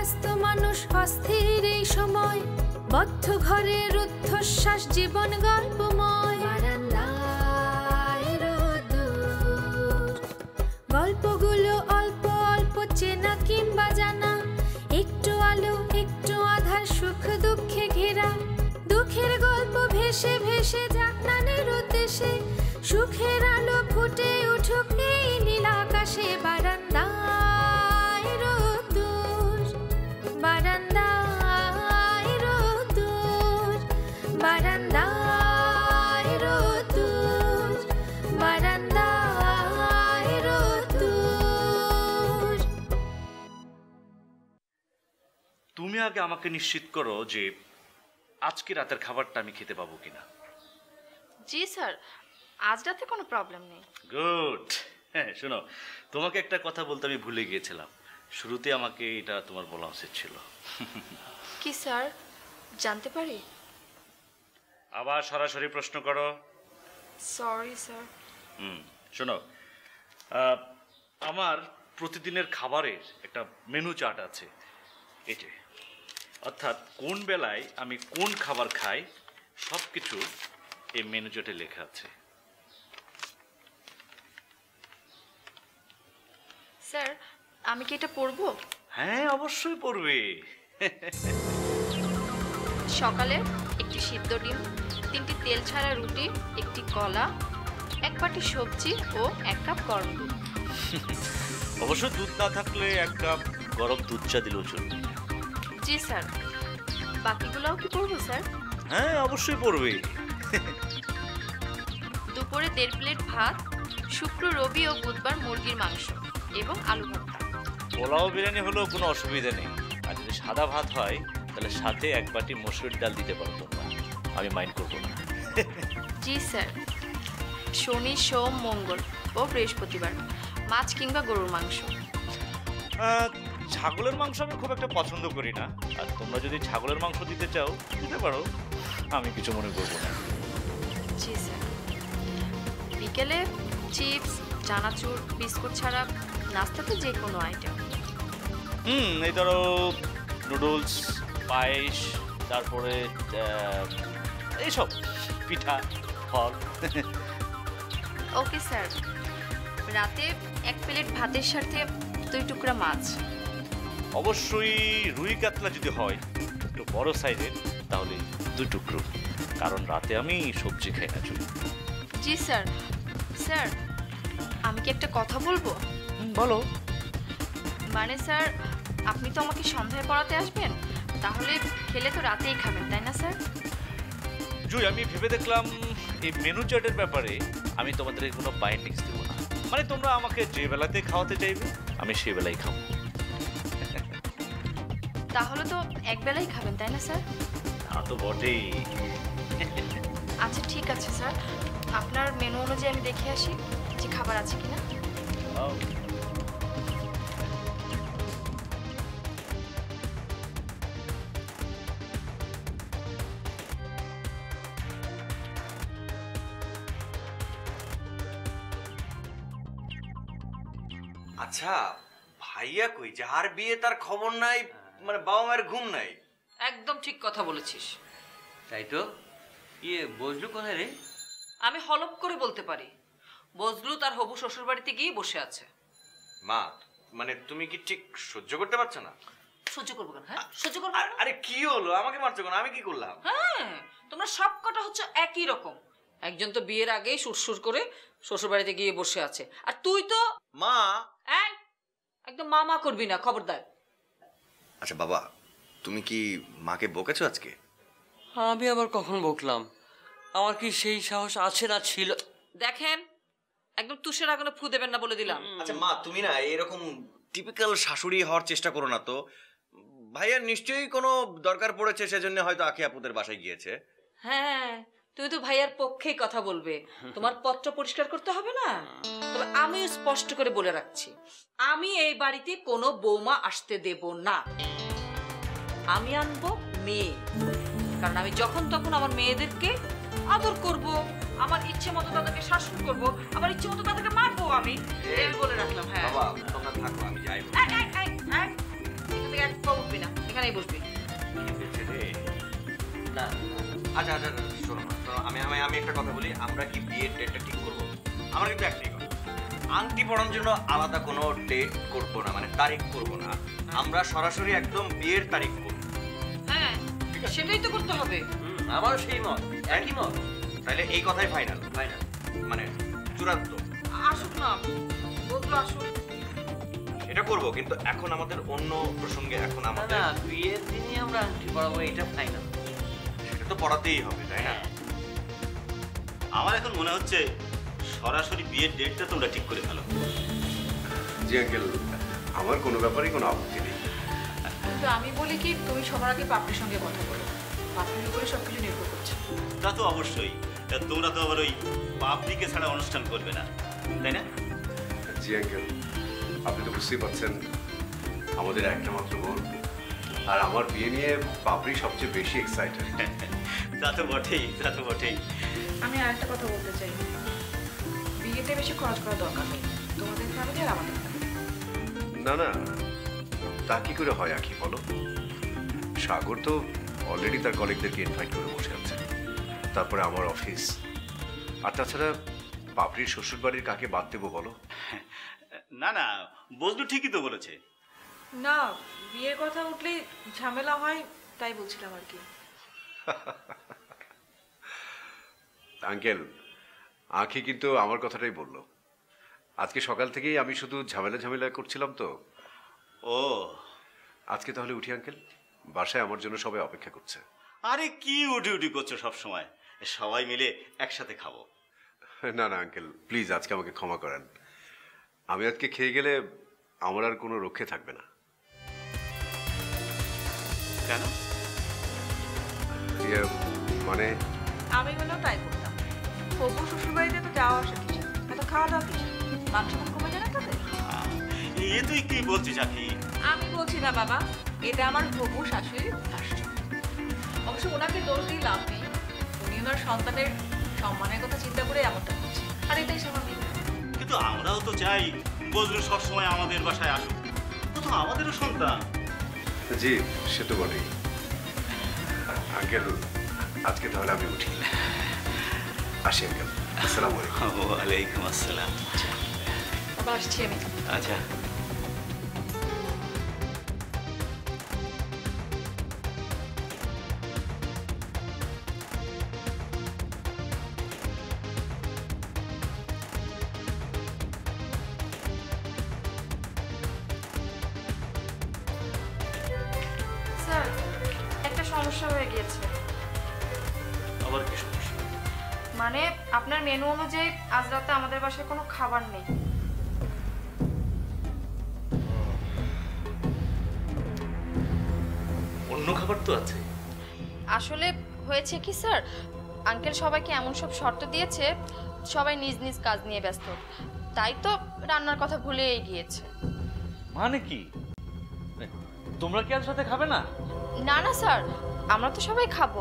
ব্যস্ত মানুষ অস্থির এই সময়, বদ্ধ ঘরে রুদ্ধশ্বাস জীবন গল্পময়। বারান্দায় রোদ্দুর, গল্পগুলো অল্প অল্প চেনা কিংবা জানা, একটু আলো একটু আধার, সুখ দুঃখে ঘেরা। দুঃখের গল্প ভেসে ভেসে যাক নানের উদ্দেশ্যে, সুখের আলো ফুটে উঠুক এই নীল আকাশে। বারান্দায় রোদ্দুর, বারান্দায় রোদ্দুর, বারান্দায় রোদ্দুর, বারান্দায় রোদ্দুর। তুমি আগে আমাকে নিশ্চিত করো যে আজকে রাতের খাবারটা আমি খেতে পাবো কিনা। জি স্যার, আজ রাতে কোনো প্রবলেম নেই। গুড। হ্যাঁ শোনো, তোমাকে একটা কথা বলতে আমি ভুলে গিয়েছিলাম, শুরুতে আমাকে এটা তোমার বলা উচিত ছিল। কি স্যার, জানতে পারি? আবার সরাসরি প্রশ্ন করো। Sorry sir. শোনো, আমার প্রতিদিনের খাবারের একটা মেনু চার্ট আছে, এই যে, অর্থাৎ কোন বেলায় আমি কোন খাবার খাই সব কিছু এই মেনু চার্টে লেখা আছে। স্যার, আমি কি এটা পড়বো? হ্যাঁ অবশ্যই পড়বে। সকালে একটি সিদ্ধ ডিম, 3টি তেল ছাড়া রুটি, একটি কলা, 1 বাটি সবজি ও 1 কাপ গরম দুধ। অবশ্য দুধ না থাকলে 1 কাপ গরম দুধ চা দিলেও চলবে। জি স্যার। বাকিগুলোও কি পড়বো স্যার? হ্যাঁ অবশ্যই পড়বে। দুপুরে 1.5 প্লেট ভাত, শুক্র, রবি ও বুধবার মুরগির মাংস এবং আলু ভর্তা। পোলাও বিরিয়ানি হলেও কোনো অসুবিধা নেই, আর যদি সাদা ভাত হয় তাহলে সাথে 1 বাটি মসুর ডাল দিতে পারো তোমরা, আমি মাইন্ড করবো না। জি স্যার। শনি, সোম, মঙ্গল ও বৃহস্পতিবার মাছ কিংবা গরুর মাংস। ছাগলের মাংস আমি খুব একটা পছন্দ করি না, আর তোমরা যদি ছাগলের মাংস দিতে চাও দিতে পারো, আমি কিছু মনে করবো না। জি স্যার। বিকেলে চিপস, চানাচুর, বিস্কুট ছাড়া নাস্তাতে যে কোনো আইটেম। এই ধরো নুডলস, পায়েস, তারপরে এইসব পিঠা, ফল। Okay sir. রাতে 1 প্লেট ভাতের সাথে 2 টুকরা মাছ। অবশ্যই রুই কাতলা যদি হয় একটু বড় সাইজের তাহলে 2 টুকরো, কারণ রাতে আমি সবজি খাই না। চলি। জি স্যার। স্যার, আমি কি একটা কথা বলবো? বলো। মানে স্যার, আপনি তো আমাকে সন্ধ্যায় পড়াতে আসবেন, তাহলে খেলে তো রাতেই খাবেন, তাই না স্যার? জুই, আমি ভেবে দেখলাম এই মেনু চার্টের ব্যাপারে আমি তোমাদের কোনো বাইন্ডিংস দেবো না, মানে তোমরা আমাকে যে বেলাতে খাওয়াতে চাইবে আমি সেই বেলায় খাবো। তাহলে তো এক বেলাই খাবেন, তাই না স্যার? তা তো বটেই। আচ্ছা ঠিক আছে স্যার, আপনার মেনু অনুযায়ী আমি দেখে আসি যে খাবার আছে কিনা। আচ্ছা ভাইয়া কই, যার বিয়ে তার খবর নাই, মানে বাবা মায়ের ঘুম নাই। একদম ঠিক কথা বলেছিস। তাই তো। বজলু কোথায় রে? আমি হলপ করে বলতে পারি, বজলু তার হবু শ্বশুর বাড়িতে গিয়ে বসে আছে। মা, মানে তুমি কি ঠিক সহ্য করতে পারছো না? সহ্য করবো কেন? হ্যাঁ সহ্য করবো। আরে কি হলো, আমাকে মারছো কেন? আমি কি করলাম? হ্যাঁ, তোমরা সব কটা হচ্ছে একই রকম। একজন তো বিয়ের আগেই সুরসুর করে শ্বশুর বাড়িতে গিয়ে বসে আছে, আর তুই তো মা একদম মা করবি না, খবরদার। আচ্ছা বাবা, তুমি কি মাকে বকেছো আজকে? আমি আবার কখন বকলাম? আমার কি সেই সাহস আছে না ছিল? দেখেন, একদম তুষের আগুনে ফু দেবেন না বলে দিলাম। আচ্ছা মা, তুমি না এরকম টিপিক্যাল শাশুড়ি হওয়ার চেষ্টা করো না তো। ভাইয়ার নিশ্চয়ই কোনো দরকার পড়েছে, সেজন্য হয়তো আখি আপুদের বাসায় গিয়েছে। হ্যাঁ, তুমি তো ভাইয়ার পক্ষেই কথা বলবে, তোমার পত্র পরিষ্কার করতে হবে না। তবে আমি স্পষ্ট করে বলে রাখছি, আমি এই বাড়িতে কোনো বৌমা আসতে দেব না। আমি আনবো মেয়ে, কারণ আমি যখন তখন আমার মেয়েদেরকে আদর করব, আমার ইচ্ছে মতো তাদেরকে শাসন করব, আমার ইচ্ছে মতো তাদেরকে মারবো। আমি বলে রাখলাম। হ্যাঁ বাবা তোমরা থাকো, আমি যাই। এখান থেকে এক পা উঠবি না। এখানেই বসবি। না আচ্ছা আচ্ছা শোনো আমি আমি আমি একটা কথা বলি, আমরা কি বিয়ের ডেটটা ঠিক করবো? আমরা কিন্তু একটাই কথা, আংটি পরানোর জন্য আলাদা কোনো ডেট করবো না, মানে তারিখ করবো না, আমরা সরাসরি একদম বিয়ের তারিখ করবো। হ্যাঁ সেটাই তো করতে হবে। আমার সেই মত, একই মত। তাহলে এই কথাই ফাইনাল, মানে চূড়ান্ত। আসুক না, বদলো আসুক। এটা করবো, কিন্তু এখন আমাদের অন্য প্রসঙ্গে, এখন আমাদের বিয়ের দিনই আমরা আংটি পরাবো, এটা ফাইনাল। সেটা তো পড়াতেই হবে, তাই না? আমার এখন মনে হচ্ছে সরাসরি বিয়ের ডেটটা তোমরা ঠিক করে ফেলো। জি আঙ্কেল, আমার কোনো ব্যাপারেই কোনো আপত্তি নেই। কিন্তু আমি বলি কি, তুমি সবার আগে পাপড়ির সঙ্গে কথা বলো, পাপড়ির উপরে সবকিছু নির্ভর করছে। তা তো অবশ্যই, তা তোমরা তো আবার ওই পাবলিকে ছাড়া অনুষ্ঠান করবে না, তাই না? জি আঙ্কেল, আপনি তো বুঝতেই পারছেন আমাদের একটা মাত্র বোন, আর আমার বিয়ে নিয়ে পাপড়ি সবচেয়ে বেশি এক্সাইটেড। তা তো বটেই, তা তো বটেই। আমি আরেকটা কথা বলতে চাই, বিয়েতে বেশি খরচ করার দরকার নেই, তোমাদের ফ্যামিলি আর আমাদের ফ্যামিলি। না না, তা কি করে হয় আখি বলো? সাগর তো অলরেডি তার কলিগদেরকে ইনভাইট করে বসে আছে, তারপরে আমার অফিস, আর তাছাড়া পাপড়ির শ্বশুরবাড়ির কাকে বাদ দেবো বলো? না না, বজলু ঠিকই তো বলেছে। না, বিয়ের কথা উঠলে ঝামেলা হয়, তাই বলছিলাম আর কি। আঙ্কেল, আখি কিন্তু আমার কথাটাই বললো। আজকে সকাল থেকেই আমি শুধু ঝামেলা ঝামেলা করছিলাম তো। ও আজকে তাহলে উঠি আঙ্কেল, বাসায় আমার জন্য সবাই অপেক্ষা করছে। আরে কি উঠি উঠি করছো সব সময়, সবাই মিলে একসাথে খাবো। না না আঙ্কেল, প্লিজ আজকে আমাকে ক্ষমা করেন। আমি আজকে খেয়ে গেলে আমার আর কোনো রক্ষে থাকবে না। কেন? ইয়ে, মানে আমি হলেও তাই করতাম। হবু শ্বশুরবাড়িতে তো যাওয়া আসা কিছু, এত খাওয়া দাওয়া কিছু, মাংস কমে যায় না তাদের। এ তুই কি বলছিস আখি? আমি বলছি না বাবা, এটা আমার হবু শাশুড়ির ভাষ্য। অবশ্য ওনাকে দোষ দিয়ে লাভ নেই, উনি ওনার সন্তানের সম্মানের কথা চিন্তা করে এমনটা করছে, আর এটাই স্বাভাবিক। কিন্তু আমরাও তো চাই বজলু সবসময় আমাদের বাসায় আসুক, ও তো আমাদেরও সন্তান। জি, সে তো বলেই। আঙ্কেল, আজকে তাহলে আমি উঠি, আসি আঙ্কেল। আসসালামু আলাইকুম। ওয়ালাইকুম আসসালাম। বাবা আসছি আমি। আচ্ছা, স্যার, একটা সমস্যা হয়ে গিয়েছে। আবার কি সমস্যা? মানে আপনার মেনু অনুযায়ী আজ রাতে আমাদের বাসায় কোনো খাবার নেই। অন্য খাবার তো আছে। আসলে হয়েছে কি স্যার, আঙ্কেল সবাইকে এমন সব শর্ত দিয়েছে, সবাই নিজ নিজ কাজ নিয়ে ব্যস্ত, তাই তো রান্নার কথা ভুলেই গিয়েছে। মানে কি, তোমরা কি আজ সাথে খাবে না? না না স্যার, আমরা তো সবাই খাবো,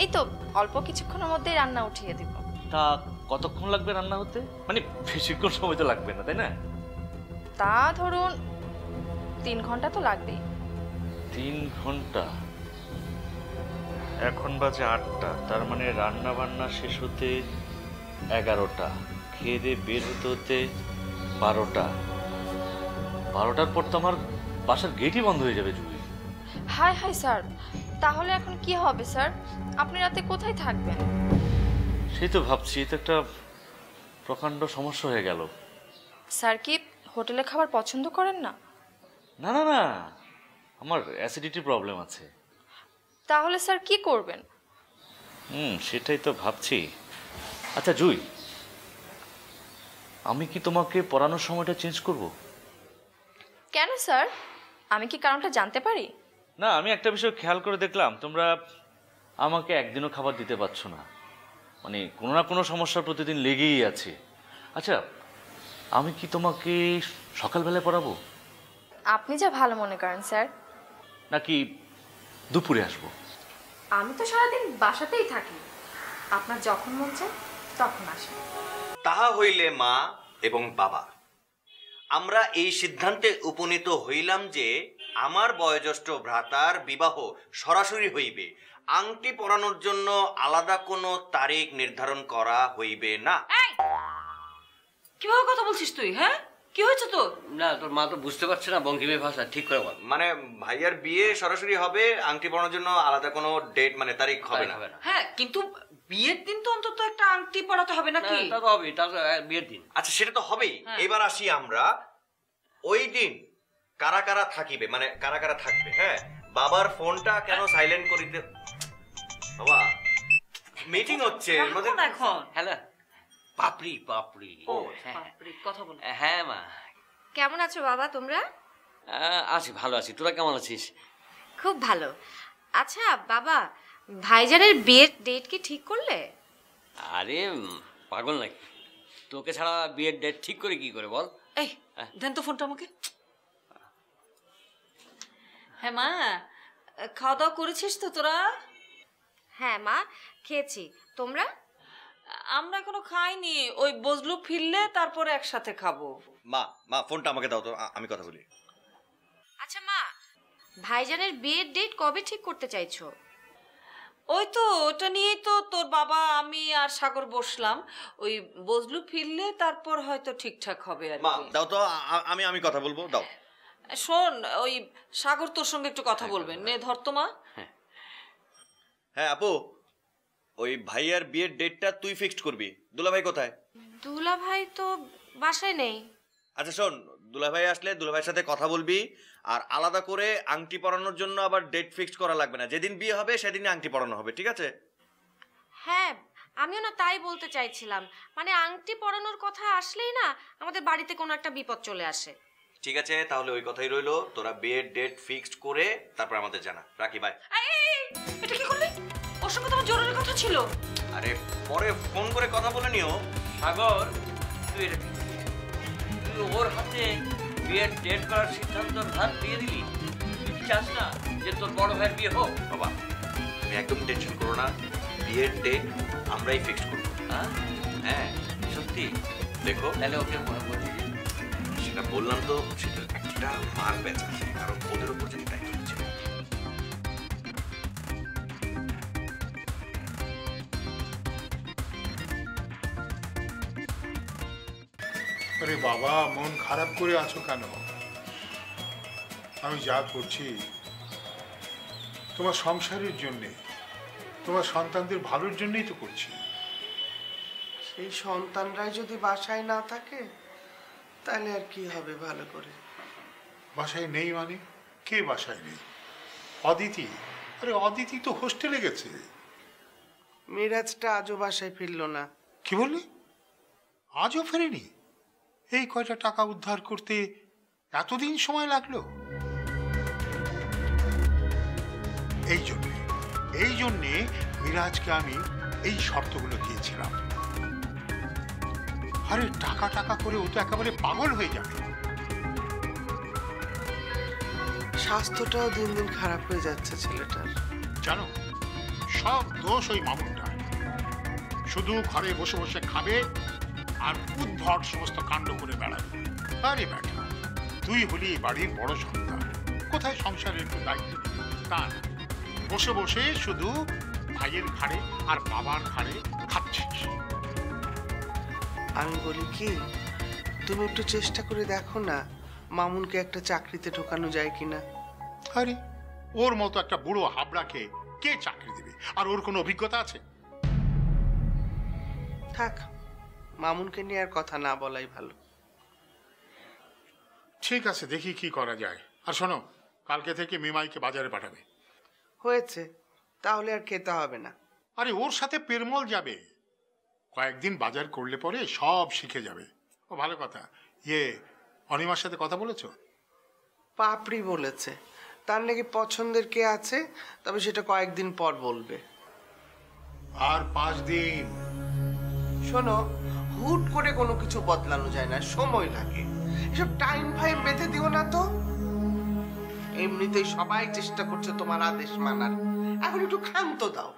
এই তো অল্প কিছুক্ষণের মধ্যেই রান্না উঠিয়ে দিব। তা কতক্ষণ লাগবে রান্না হতে? মানে বেশিক্ষণ সময় তো লাগবে না, তাই না? তা ধরুন 3 ঘন্টা তো লাগবেই। 3 ঘন্টা? এখন বাজে 8টা, তার মানে রান্না বান্না শেষ হতে 11টা, খেয়ে দিয়ে বের হতে হতে 12টা। 12টার পর তো আমার বাসার গেটই বন্ধ হয়ে যাবে জুই। হাই হাই স্যার, তাহলে এখন কি হবে স্যার? আপনি রাতে কোথায় থাকবেন? সেই তো ভাবছি, এটা একটা প্রকাণ্ড সমস্যা হয়ে গেল। স্যার কি হোটেলে খাবার পছন্দ করেন না? না না না, আমার অ্যাসিডিটি প্রবলেম আছে। তাহলে স্যার কি করবেন? সেটাই তো ভাবছি। আচ্ছা জুই, আমি কি তোমাকে পড়ানোর সময়টা চেঞ্জ করব? কেন স্যার, আমি কি কারণটা জানতে পারি? না, আমি একটা বিষয় খেয়াল করে দেখলাম, তোমরা আমাকে একদিনও খাবার দিতে পারছো না, মানে কোনো না কোনো সমস্যা প্রতিদিন লেগেই আছে। আচ্ছা, আমি কি তোমাকে সকালবেলায় পড়াবো? আপনি যা ভালো মনে করেন স্যার। নাকি দুপুরে আসবো? আমি তো সারাদিন বাসাতেই থাকি, আপনার যখন মন চায় তখন আসেন। তাহা হইলে মা এবং বাবা, আমরা এই সিদ্ধান্তে উপনীত হইলাম যে আমার বয়োজ্যেষ্ঠ ভ্রাতার বিবাহ সরাসরি হইবে, আংটি পরানোর জন্য আলাদা কোনো তারিখ নির্ধারণ করা হইবে না। কিভাবে কথা বলছিস তুই? হ্যাঁ, কি হয়েছে তোর? না, তোর মা তো বুঝতে পারছে না বঙ্কিমের ভাষা, ঠিক করে বল। মানে ভাইয়ার বিয়ে সরাসরি হবে, আংটি পরানোর জন্য আলাদা কোনো ডেট মানে তারিখ হবে না। হ্যাঁ, কিন্তু বিয়ের দিন তো অন্তত একটা আংটি পরাতে হবে নাকি? তা তো হবে, তা তো বিয়ের দিন। আচ্ছা, সেটা তো হবেই। এবার আসি আমরা, ওই দিন কারা কারা থাকিবে, মানে কারা কারা থাকবে। হ্যাঁ, বাবার ফোনটা কেন সাইলেন্ট করিতে? বাবা, মিটিং হচ্ছে এখন। হ্যালো, পাপড়ি পাপড়ি। ও বাপরে, কথা বল। হ্যাঁ মা, কেমন আছো বাবা তোমরা? আছি, ভালো আছি। তোরা কেমন আছিস? খুব ভালো। আচ্ছা বাবা, ভাইজানের বিয়ের ডেট কি ঠিক করলে? আরে পাগল নাকি, তোকে ছাড়া বিয়ের ডেট ঠিক করে কি করে বল? এই দেন তো ফোনটা আমাকে। হ্যাঁ মা, খাওয়া দাওয়া করেছিস তো তোরা? হ্যাঁ মা, খেয়েছি। তোমরা? আমরা এখনো খাইনি, ওই বজলু ফিরলে তারপরে একসাথে খাবো। মা ফোনটা আমাকে দাও তো, আমি কথা বলি। আচ্ছা মা, ভাইজানের বিয়ের ডেট কবে ঠিক করতে চাইছো? ওই তো ওটা নিয়েই তো তোর বাবা, আমি আর সাগর বসলাম। ওই বজলু ফিরলে তারপর হয়তো ঠিকঠাক হবে আর মা কি। দাও তো, আমি কথা বলবো, দাও। শোন, ওই সাগর তোর সঙ্গে একটু কথা বলবেন, নে ধর তো মা। হ্যাঁ আপু, ওই ভাইয়ার বিয়ের ডেটটা তুই ফিক্সড করবি। দুলাভাই কোথায়? দুলাভাই তো বাসায় নেই। আচ্ছা শোন, দুলাভাই আসলে দুলাভাইয়ের সাথে কথা বলবি, আর আলাদা করে আংটি পরানোর জন্য আবার ডেট ফিক্সড করা লাগবে না। যেদিন বিয়ে হবে সেদিনই আংটি পরানো হবে, ঠিক আছে? হ্যাঁ, আমিও না তাই বলতে চাইছিলাম, মানে আংটি পরানোর কথা আসলেই না আমাদের বাড়িতে কোনো একটা বিপদ চলে আসে। ঠিক আছে, তাহলে ওই কথাই রইলো। তোরা বিয়ের ডেট ফিক্সড করে তারপর আমাদের জানা। রাখি, বাই। এটা কি করলি? ওর সঙ্গে তোমার জরুরি কথা ছিল। আরে পরে ফোন করে কথা বলে নিও। সাগর, তুই ওর হাতে বিয়ের ডেট করার সিদ্ধান্ত ভার দিয়ে দিলি। তুই চাস না যে তোর বড় ভাইয়ের বিয়ে হোক? বাবা, তুমি একদম টেনশন করো না, বিয়ের ডেট আমরাই ফিক্সড করবো। হ্যাঁ সত্যি? দেখো, তাহলে ওকে মনে বলছি। সেটা বললাম তো, সেটা একটা মার ব্যাচ আছে, কারণ ওদের উপর যদি দায়িত্ব হচ্ছে। আরে বাবা, মন খারাপ করে আছো কেন? আমি যা করছি তোমার সংসারের জন্যে, তোমার সন্তানদের ভালোর জন্যই তো করছি। সেই সন্তানরাই যদি বাসায় না থাকে তাহলে আর কি হবে ভালো করে? বাসায় নেই মানে? কে বাসায় নেই? অদিতি। আরে অদিতি তো হোস্টেলে গেছে। মিরাজটা আজও বাসায় ফিরল না। কি বললি? আজও ফেরেনি? এই কয়টা টাকা উদ্ধার করতে এতদিন সময় লাগলো? এই জন্যে মিরাজকে আমি এই শর্তগুলো দিয়েছিলাম। আরে টাকা টাকা করে ও তো একেবারে পাগল হয়ে যাবে। স্বাস্থ্যটাও দিন দিন খারাপ হয়ে যাচ্ছে ছেলেটার। জানো, সব দোষ ওই মামুনটার। শুধু ঘরে বসে বসে খাবে আর উদ্ভট সমস্ত কাণ্ড করে বেড়াবে। আরে বেটা, তুই হলি এই বাড়ির বড় সন্তান, কোথায় সংসারের একটু দায়িত্ব নিবি? তা না, বসে বসে শুধু ভাইয়ের ঘাড়ে আর বাবার ঘাড়ে খাচ্ছিস। আমি বলি কি, তুমি একটু চেষ্টা করে দেখো না মামুনকে একটা চাকরিতে ঢোকানো যায় কিনা। আরে ওর মতো একটা বুড়ো হাবড়াকে কে চাকরি দেবে? আর ওর কোনো অভিজ্ঞতা আছে? থাক, মামুনকে নিয়ে আর কথা না বলাই ভালো। ঠিক আছে, দেখি কি করা যায়। আর শোনো, কালকে থেকে মিমাইকে বাজারে পাঠাবে। হয়েছে, তাহলে আর খেতে হবে না। আরে ওর সাথে পেরমল যাবে, কয়েকদিন বাজার করলে পরে সব শিখে যাবে। ও ভালো কথা। অনিমার সাথে কথা বলেছো? পাপড়ি বলেছে তার নাকি পছন্দের কে আছে, তবে সেটা কয়েকদিন পর বলবে। আর 5 দিন। শোনো, হুট করে কোনো কিছু বদলানো যায় না, সময় লাগে। এসব টাইম ফাইম বেঁধে দিও না তো। এমনিতেই সবাই চেষ্টা করছে তোমার আদেশ মানার, এখন একটু ক্ষান্ত দাও।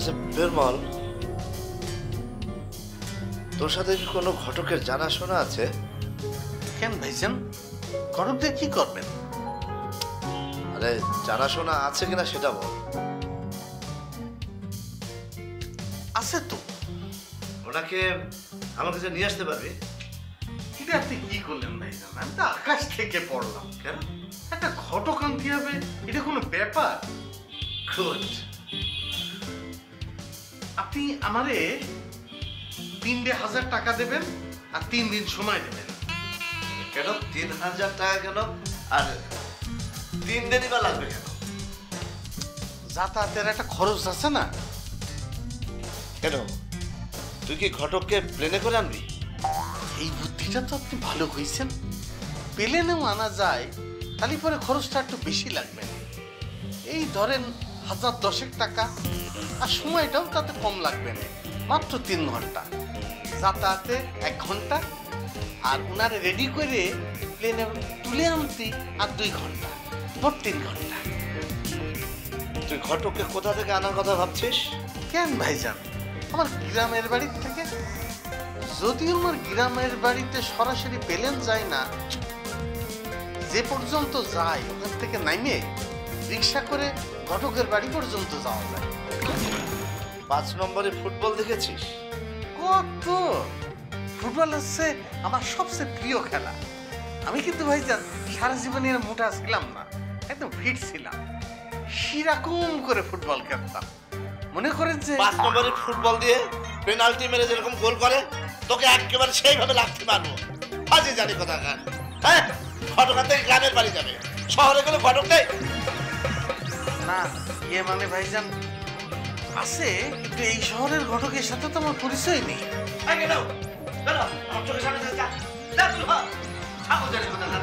আচ্ছা বেরমল, তোর সাথে কি কোনো ঘটকের জানাশোনা আছে? কেন ভাইজান, ঘটক দিয়ে কি করবেন? আরে জানাশোনা আছে কিনা সেটা বল। আছে তো। ওনাকে আমার কাছে নিয়ে আসতে পারবি? এটা আপনি কি করলেন ভাইজান? আমি তো আকাশ থেকে পড়লাম। কেন একটা ঘটক আনতে হবে? এটা কোনো ব্যাপার? গুড। আপনি আমারে 3,000 টাকা দেবেন আর 3 দিন সময় দেবেন। কেন 3,000 টাকা কেন, আর 3 দিনই বা লাগবে কেন? যাতায়াতের একটা খরচ আছে না? কেন তুই কি ঘটককে প্লেনে করে আনবি? এই বুদ্ধিটা তো আপনি ভালো কইছেন। প্লেনেও আনা যায়, তাহলে পরে খরচটা একটু বেশি লাগবে। এই ধরেন 1010 টাকা, আর সময়টাও তাতে কম লাগবে না, মাত্র 3 ঘন্টা। যাতায়াতে 1 ঘন্টা, আর ওনারে রেডি করে প্লেনে তুলে আনতে আর 2 ঘন্টা, মোট 3 ঘন্টা। তুই ঘটককে কোথা থেকে আনার কথা ভাবছিস? কেন ভাইজান, আমার গ্রামের বাড়ির থেকে। যদিও আমার গ্রামের বাড়িতে সরাসরি প্লেন যায় না, যে পর্যন্ত যায় ওখান থেকে নামে রিক্সা করে ঘটকের বাড়ি পর্যন্ত যাওয়া যায়। 5 নম্বরে ফুটবল দেখেছিস? কত! ফুটবল হচ্ছে আমার সবচেয়ে প্রিয় খেলা। আমি কিন্তু ভাইজান সারা জীবনে মোটা ছিলাম না, একদম ফিট ছিলাম। সেরকম করে ফুটবল খেলতাম। মনে করেন যে 5 নম্বরে ফুটবল দিয়ে পেনাল্টি মেরে যেরকম গোল করে, তোকে একেবারে সেইভাবে লাগতে পারবো। আজই জানি কথা কার। হ্যাঁ, ঘটকার থেকে গ্রামের বাড়ি যাবে, শহরে গেলে ঘটক নেই। না, ইয়ে মানে ভাইজান আছে, কিন্তু এই শহরের ঘটকের সাথে তো আমার পরিচয় নেই। আমার চোখের সামনে যা, যা তুই, হ্যাঁ, ছাগল জানি কথা কার।